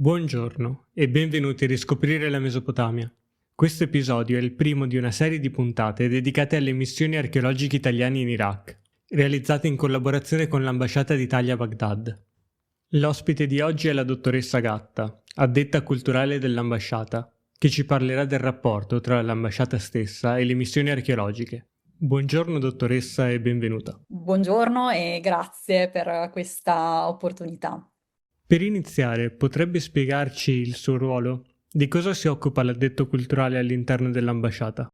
Buongiorno e benvenuti a riscoprire la Mesopotamia. Questo episodio è il primo di una serie di puntate dedicate alle missioni archeologiche italiane in Iraq, realizzate in collaborazione con l'Ambasciata d'Italia a Baghdad. L'ospite di oggi è la dottoressa Gatta, addetta culturale dell'ambasciata, che ci parlerà del rapporto tra l'ambasciata stessa e le missioni archeologiche. Buongiorno dottoressa e benvenuta. Buongiorno e grazie per questa opportunità. Per iniziare, potrebbe spiegarci il suo ruolo? Di cosa si occupa l'addetto culturale all'interno dell'ambasciata?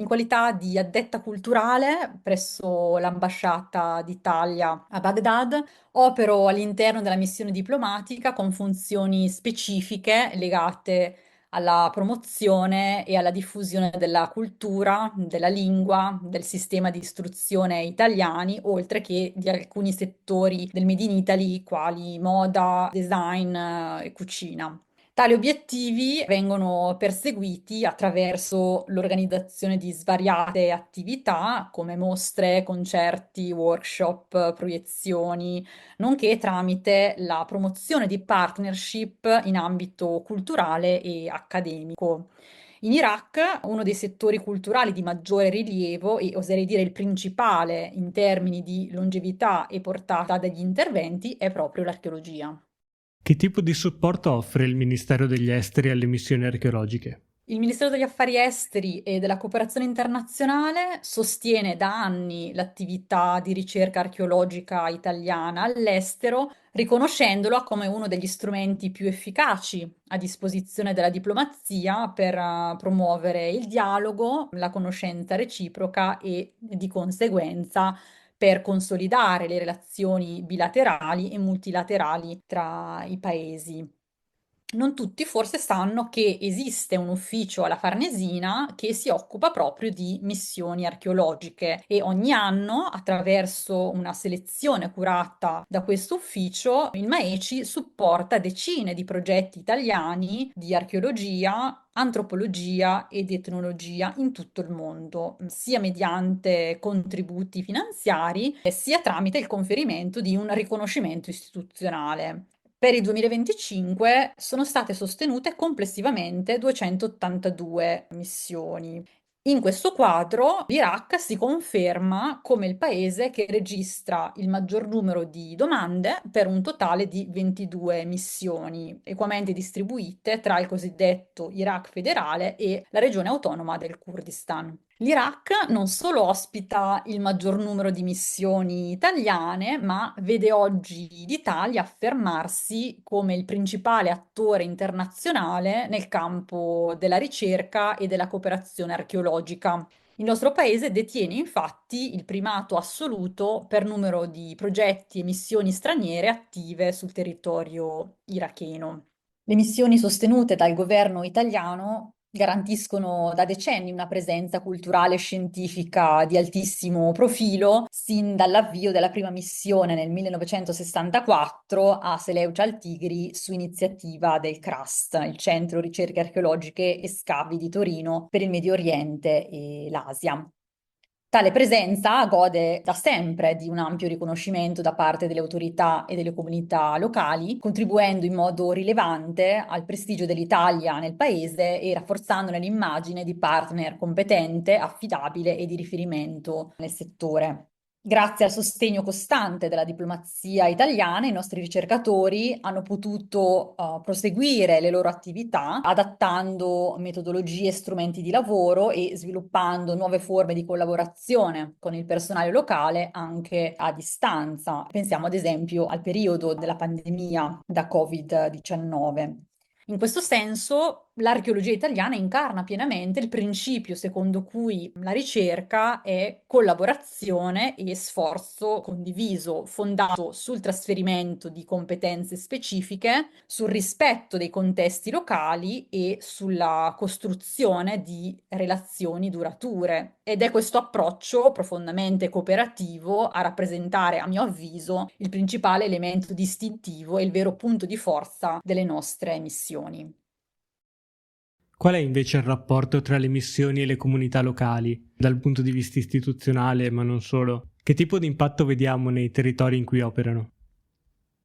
In qualità di addetta culturale presso l'Ambasciata d'Italia a Baghdad, opero all'interno della missione diplomatica con funzioni specifiche legate alla promozione e alla diffusione della cultura, della lingua, del sistema di istruzione italiani, oltre che di alcuni settori del Made in Italy, quali moda, design, e cucina. Tali obiettivi vengono perseguiti attraverso l'organizzazione di svariate attività come mostre, concerti, workshop, proiezioni, nonché tramite la promozione di partnership in ambito culturale e accademico. In Iraq, uno dei settori culturali di maggiore rilievo e oserei dire il principale in termini di longevità e portata degli interventi è proprio l'archeologia. Che tipo di supporto offre il Ministero degli Esteri alle missioni archeologiche? Il Ministero degli Affari Esteri e della Cooperazione Internazionale sostiene da anni l'attività di ricerca archeologica italiana all'estero, riconoscendola come uno degli strumenti più efficaci a disposizione della diplomazia per promuovere il dialogo, la conoscenza reciproca e di conseguenza per consolidare le relazioni bilaterali e multilaterali tra i paesi. Non tutti forse sanno che esiste un ufficio alla Farnesina che si occupa proprio di missioni archeologiche e ogni anno, attraverso una selezione curata da questo ufficio, il MAECI supporta decine di progetti italiani di archeologia, antropologia ed etnologia in tutto il mondo, sia mediante contributi finanziari, sia tramite il conferimento di un riconoscimento istituzionale. Per il 2025 sono state sostenute complessivamente 282 missioni. In questo quadro, l'Iraq si conferma come il paese che registra il maggior numero di domande per un totale di 22 missioni, equamente distribuite tra il cosiddetto Iraq federale e la regione autonoma del Kurdistan. L'Iraq non solo ospita il maggior numero di missioni italiane, ma vede oggi l'Italia affermarsi come il principale attore internazionale nel campo della ricerca e della cooperazione archeologica. Il nostro paese detiene infatti il primato assoluto per numero di progetti e missioni straniere attive sul territorio iracheno. Le missioni sostenute dal governo italiano garantiscono da decenni una presenza culturale e scientifica di altissimo profilo, sin dall'avvio della prima missione nel 1964 a Seleucia al Tigri su iniziativa del CRAST, il Centro Ricerche Archeologiche e Scavi di Torino per il Medio Oriente e l'Asia. Tale presenza gode da sempre di un ampio riconoscimento da parte delle autorità e delle comunità locali, contribuendo in modo rilevante al prestigio dell'Italia nel paese e rafforzandone l'immagine di partner competente, affidabile e di riferimento nel settore. Grazie al sostegno costante della diplomazia italiana, i nostri ricercatori hanno potuto proseguire le loro attività adattando metodologie e strumenti di lavoro e sviluppando nuove forme di collaborazione con il personale locale anche a distanza. Pensiamo ad esempio al periodo della pandemia da Covid-19. In questo senso, l'archeologia italiana incarna pienamente il principio secondo cui la ricerca è collaborazione e sforzo condiviso, fondato sul trasferimento di competenze specifiche, sul rispetto dei contesti locali e sulla costruzione di relazioni durature. Ed è questo approccio profondamente cooperativo a rappresentare, a mio avviso, il principale elemento distintivo e il vero punto di forza delle nostre missioni. Qual è invece il rapporto tra le missioni e le comunità locali, dal punto di vista istituzionale, ma non solo? Che tipo di impatto vediamo nei territori in cui operano?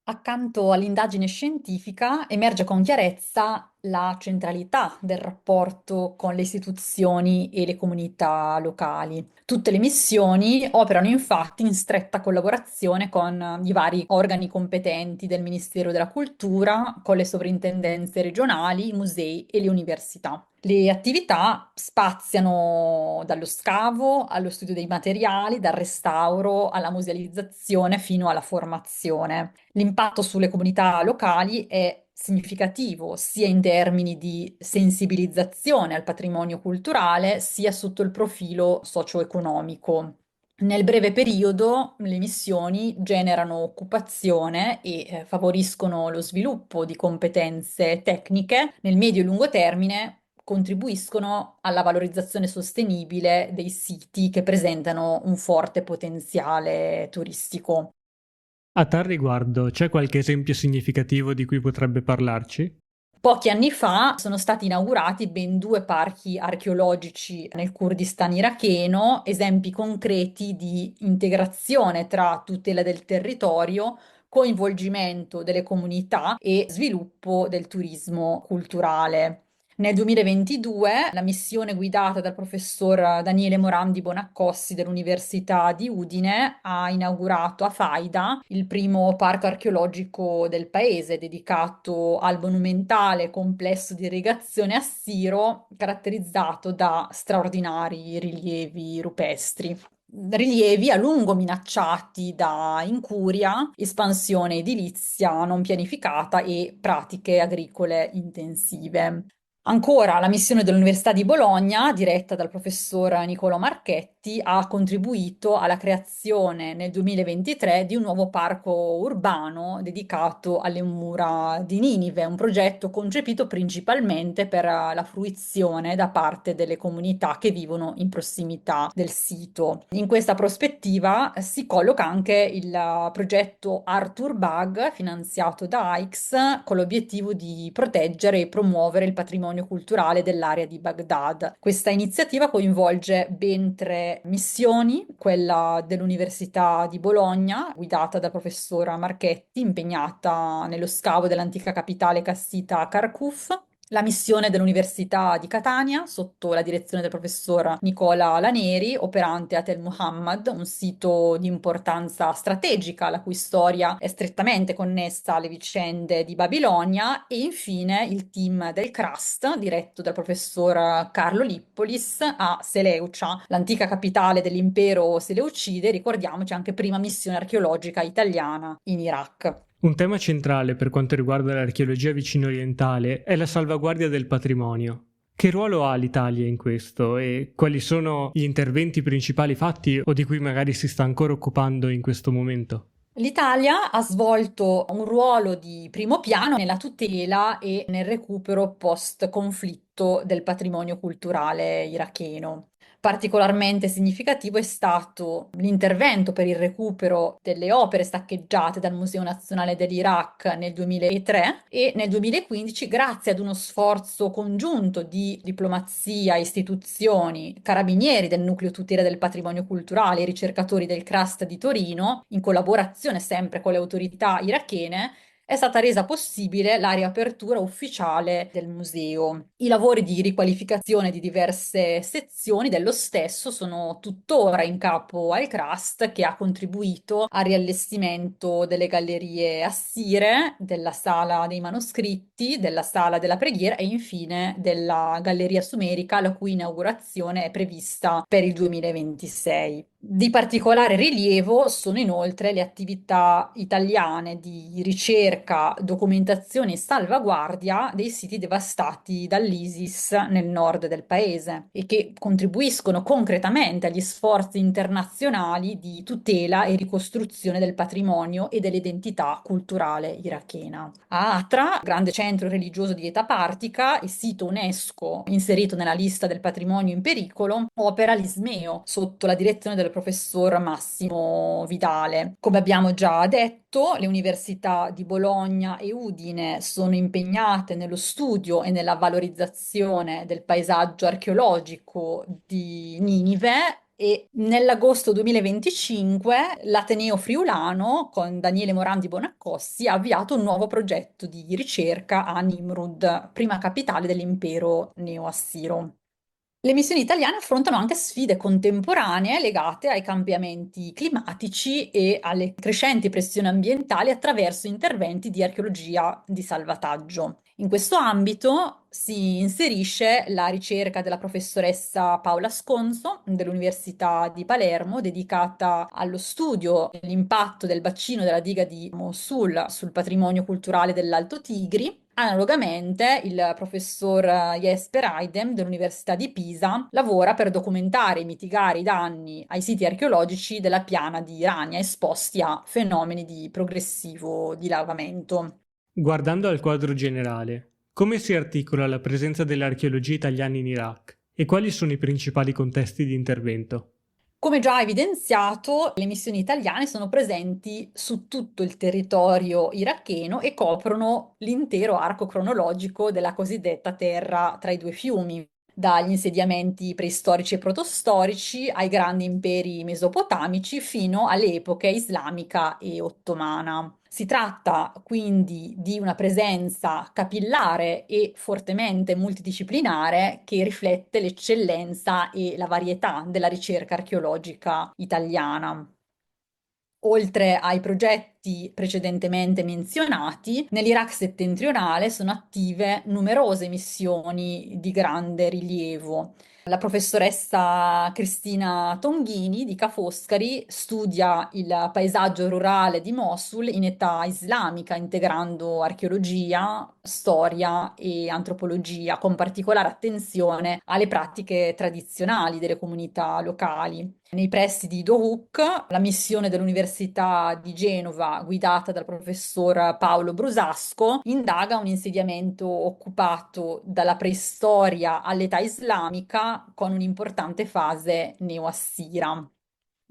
Accanto all'indagine scientifica emerge con chiarezza la centralità del rapporto con le istituzioni e le comunità locali. Tutte le missioni operano infatti in stretta collaborazione con i vari organi competenti del Ministero della Cultura, con le sovrintendenze regionali, i musei e le università. Le attività spaziano dallo scavo allo studio dei materiali, dal restauro alla musealizzazione fino alla formazione. L'impatto sulle comunità locali è significativo sia in termini di sensibilizzazione al patrimonio culturale, sia sotto il profilo socio-economico. Nel breve periodo le missioni generano occupazione e favoriscono lo sviluppo di competenze tecniche. Nel medio e lungo termine contribuiscono alla valorizzazione sostenibile dei siti che presentano un forte potenziale turistico. A tal riguardo, c'è qualche esempio significativo di cui potrebbe parlarci? Pochi anni fa sono stati inaugurati ben due parchi archeologici nel Kurdistan iracheno, esempi concreti di integrazione tra tutela del territorio, coinvolgimento delle comunità e sviluppo del turismo culturale. Nel 2022 la missione guidata dal professor Daniele Morandi Bonaccossi dell'Università di Udine ha inaugurato a Faida il primo parco archeologico del paese dedicato al monumentale complesso di irrigazione a Siro, caratterizzato da straordinari rilievi rupestri. Rilievi a lungo minacciati da incuria, espansione edilizia non pianificata e pratiche agricole intensive. Ancora, la missione dell'Università di Bologna, diretta dal professor Niccolò Marchetti, ha contribuito alla creazione nel 2023 di un nuovo parco urbano dedicato alle mura di Ninive, un progetto concepito principalmente per la fruizione da parte delle comunità che vivono in prossimità del sito. In questa prospettiva si colloca anche il progetto Arthur Bug, finanziato da AIX, con l'obiettivo di proteggere e promuovere il patrimonio culturale dell'area di Baghdad. Questa iniziativa coinvolge ben tre missioni, quella dell'Università di Bologna, guidata dal professor Marchetti, impegnata nello scavo dell'antica capitale cassita Kharkuf, la missione dell'Università di Catania, sotto la direzione del professor Nicola Laneri, operante a Tel Muhammad, un sito di importanza strategica, la cui storia è strettamente connessa alle vicende di Babilonia, e infine il team del CRUST, diretto dal professor Carlo Lippolis, a Seleucia, l'antica capitale dell'impero seleucide, ricordiamoci anche prima missione archeologica italiana in Iraq. Un tema centrale per quanto riguarda l'archeologia vicino-orientale è la salvaguardia del patrimonio. Che ruolo ha l'Italia in questo e quali sono gli interventi principali fatti o di cui magari si sta ancora occupando in questo momento? L'Italia ha svolto un ruolo di primo piano nella tutela e nel recupero post-conflitto del patrimonio culturale iracheno. Particolarmente significativo è stato l'intervento per il recupero delle opere saccheggiate dal Museo Nazionale dell'Iraq nel 2003 e nel 2015, grazie ad uno sforzo congiunto di diplomazia, istituzioni, carabinieri del Nucleo Tutela del Patrimonio Culturale e ricercatori del CRUST di Torino, in collaborazione sempre con le autorità irachene, è stata resa possibile la riapertura ufficiale del museo. I lavori di riqualificazione di diverse sezioni dello stesso sono tuttora in capo al CRUST, che ha contribuito al riallestimento delle gallerie assire, della sala dei manoscritti, della sala della preghiera e infine della galleria sumerica, la cui inaugurazione è prevista per il 2026. Di particolare rilievo sono inoltre le attività italiane di ricerca, documentazione e salvaguardia dei siti devastati dall'ISIS nel nord del paese e che contribuiscono concretamente agli sforzi internazionali di tutela e ricostruzione del patrimonio e dell'identità culturale irachena. A Atra, grande centro religioso di età partica e sito UNESCO inserito nella lista del patrimonio in pericolo, opera l'Ismeo sotto la direzione del professor Massimo Vidale. Come abbiamo già detto, le università di Bologna e Udine sono impegnate nello studio e nella valorizzazione del paesaggio archeologico di Ninive e nell'agosto 2025 l'Ateneo Friulano, con Daniele Morandi Bonaccossi, ha avviato un nuovo progetto di ricerca a Nimrud, prima capitale dell'impero neo-assiro. Le missioni italiane affrontano anche sfide contemporanee legate ai cambiamenti climatici e alle crescenti pressioni ambientali attraverso interventi di archeologia di salvataggio. In questo ambito si inserisce la ricerca della professoressa Paola Sconzo dell'Università di Palermo, dedicata allo studio dell'impatto del bacino della diga di Mosul sul patrimonio culturale dell'Alto Tigri. Analogamente, il professor Jesper Eidem dell'Università di Pisa lavora per documentare e mitigare i danni ai siti archeologici della piana di Rania esposti a fenomeni di progressivo dilagamento. Guardando al quadro generale, come si articola la presenza dell'archeologia italiana in Iraq e quali sono i principali contesti di intervento? Come già evidenziato, le missioni italiane sono presenti su tutto il territorio iracheno e coprono l'intero arco cronologico della cosiddetta terra tra i due fiumi, dagli insediamenti preistorici e protostorici ai grandi imperi mesopotamici fino alle epoche islamica e ottomana. Si tratta quindi di una presenza capillare e fortemente multidisciplinare che riflette l'eccellenza e la varietà della ricerca archeologica italiana. Oltre ai progetti precedentemente menzionati, nell'Iraq settentrionale sono attive numerose missioni di grande rilievo. La professoressa Cristina Tonghini di Ca' Foscari studia il paesaggio rurale di Mosul in età islamica, integrando archeologia, storia e antropologia, con particolare attenzione alle pratiche tradizionali delle comunità locali. Nei pressi di Dohuk, la missione dell'Università di Genova, guidata dal professor Paolo Brusasco, indaga un insediamento occupato dalla preistoria all'età islamica con un'importante fase neo-assira.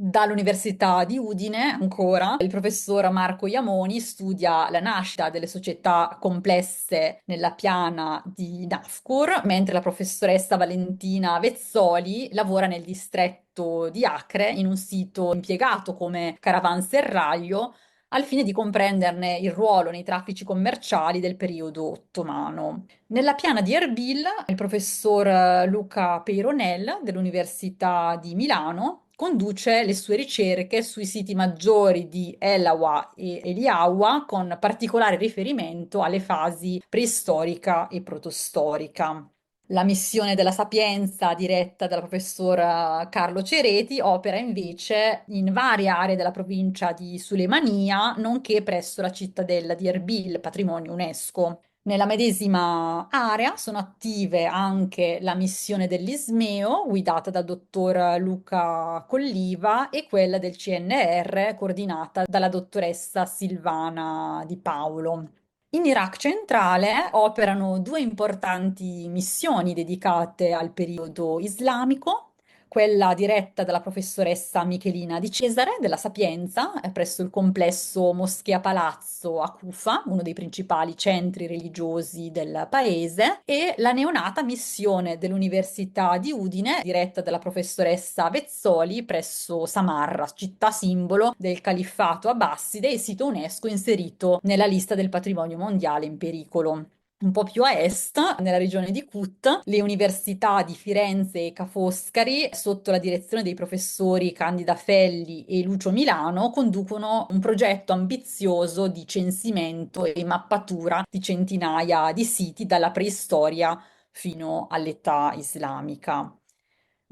Dall'Università di Udine, ancora, il professor Marco Iamoni studia la nascita delle società complesse nella piana di Nafkur, mentre la professoressa Valentina Vezzoli lavora nel distretto di Acre in un sito impiegato come caravanserraglio al fine di comprenderne il ruolo nei traffici commerciali del periodo ottomano. Nella piana di Erbil, il professor Luca Peyronel dell'Università di Milano conduce le sue ricerche sui siti maggiori di Elawa e Eliawa, con particolare riferimento alle fasi preistorica e protostorica. La missione della Sapienza, diretta dal professor Carlo Cereti, opera invece in varie aree della provincia di Sulemania, nonché presso la cittadella di Erbil, patrimonio UNESCO. Nella medesima area sono attive anche la missione dell'Ismeo, guidata dal dottor Luca Colliva, e quella del CNR, coordinata dalla dottoressa Silvana Di Paolo. In Iraq centrale operano due importanti missioni dedicate al periodo islamico, quella diretta dalla professoressa Michelina Di Cesare della Sapienza, presso il complesso Moschea Palazzo a Kufa, uno dei principali centri religiosi del paese, e la neonata missione dell'Università di Udine, diretta dalla professoressa Vezzoli, presso Samarra, città simbolo del califfato abbasside e sito UNESCO inserito nella lista del patrimonio mondiale in pericolo. Un po' più a est, nella regione di Kut, le università di Firenze e Ca' Foscari, sotto la direzione dei professori Candida Felli e Lucio Milano, conducono un progetto ambizioso di censimento e mappatura di centinaia di siti dalla preistoria fino all'età islamica.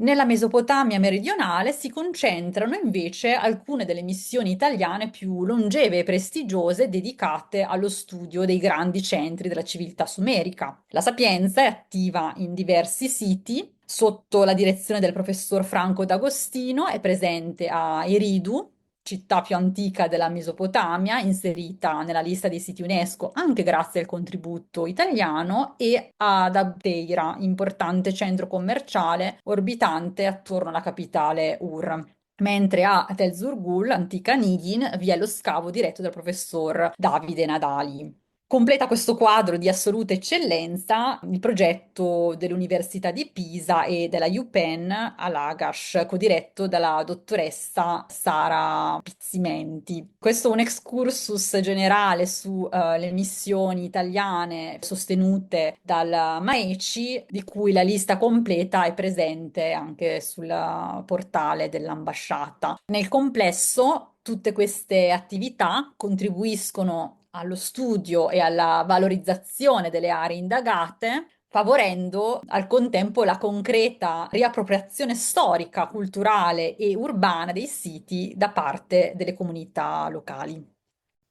Nella Mesopotamia meridionale si concentrano invece alcune delle missioni italiane più longeve e prestigiose dedicate allo studio dei grandi centri della civiltà sumerica. La Sapienza è attiva in diversi siti. Sotto la direzione del professor Franco D'Agostino è presente a Eridu, città più antica della Mesopotamia, inserita nella lista dei siti UNESCO anche grazie al contributo italiano, e ad Abdeira, importante centro commerciale orbitante attorno alla capitale Ur. Mentre a Tel Zurgul, antica Nidin, vi è lo scavo diretto dal professor Davide Nadali. Completa questo quadro di assoluta eccellenza il progetto dell'Università di Pisa e della UPenn a Lagash, codiretto dalla dottoressa Sara Pizzimenti. Questo è un excursus generale sulle missioni italiane sostenute dal MAECI, di cui la lista completa è presente anche sul portale dell'ambasciata. Nel complesso, tutte queste attività contribuiscono allo studio e alla valorizzazione delle aree indagate, favorendo al contempo la concreta riappropriazione storica, culturale e urbana dei siti da parte delle comunità locali.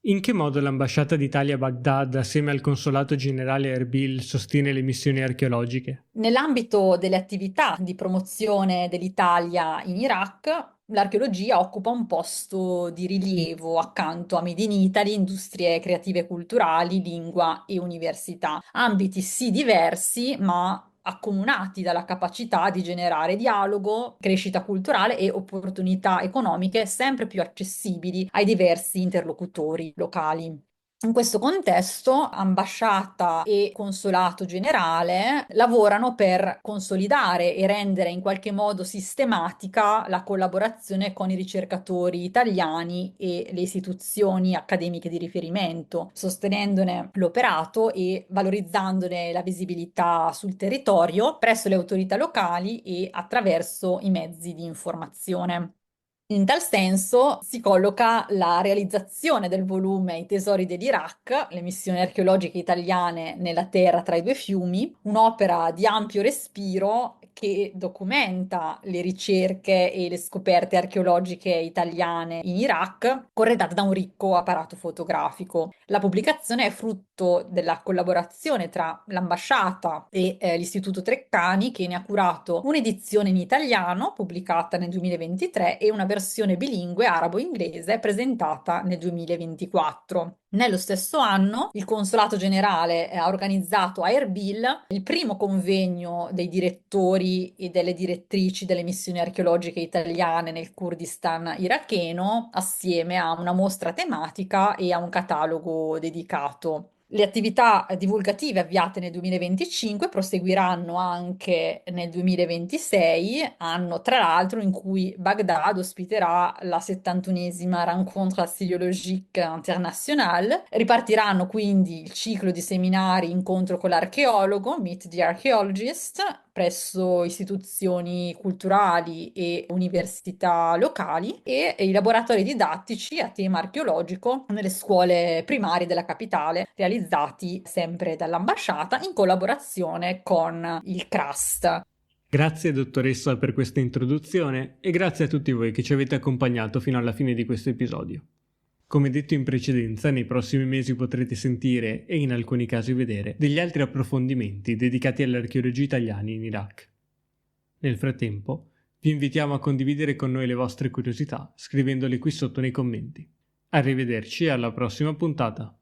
In che modo l'ambasciata d'Italia a Baghdad, assieme al consolato generale a Erbil, sostiene le missioni archeologiche? Nell'ambito delle attività di promozione dell'Italia in Iraq, l'archeologia occupa un posto di rilievo accanto a Made in Italy, industrie creative e culturali, lingua e università. Ambiti sì diversi, ma accomunati dalla capacità di generare dialogo, crescita culturale e opportunità economiche sempre più accessibili ai diversi interlocutori locali. In questo contesto, ambasciata e consolato generale lavorano per consolidare e rendere in qualche modo sistematica la collaborazione con i ricercatori italiani e le istituzioni accademiche di riferimento, sostenendone l'operato e valorizzandone la visibilità sul territorio presso le autorità locali e attraverso i mezzi di informazione. In tal senso si colloca la realizzazione del volume I tesori dell'Iraq, le missioni archeologiche italiane nella terra tra i due fiumi, un'opera di ampio respiro che documenta le ricerche e le scoperte archeologiche italiane in Iraq, corredata da un ricco apparato fotografico. La pubblicazione è frutto della collaborazione tra l'ambasciata e l'Istituto Treccani, che ne ha curato un'edizione in italiano pubblicata nel 2023 e una versione bilingue arabo-inglese presentata nel 2024. Nello stesso anno, il Consolato Generale ha organizzato a Erbil il primo convegno dei direttori e delle direttrici delle missioni archeologiche italiane nel Kurdistan iracheno, assieme a una mostra tematica e a un catalogo dedicato. Le attività divulgative avviate nel 2025 proseguiranno anche nel 2026, anno tra l'altro in cui Baghdad ospiterà la 71esima Rencontre Archéologique Internationale. Ripartiranno quindi il ciclo di seminari Incontro con l'archeologo, Meet the Archaeologist, presso istituzioni culturali e università locali e i laboratori didattici a tema archeologico nelle scuole primarie della capitale, realizzati sempre dall'ambasciata in collaborazione con il CRAST. Grazie dottoressa per questa introduzione e grazie a tutti voi che ci avete accompagnato fino alla fine di questo episodio. Come detto in precedenza, nei prossimi mesi potrete sentire, e in alcuni casi vedere, degli altri approfondimenti dedicati all'archeologia italiana in Iraq. Nel frattempo, vi invitiamo a condividere con noi le vostre curiosità scrivendole qui sotto nei commenti. Arrivederci e alla prossima puntata!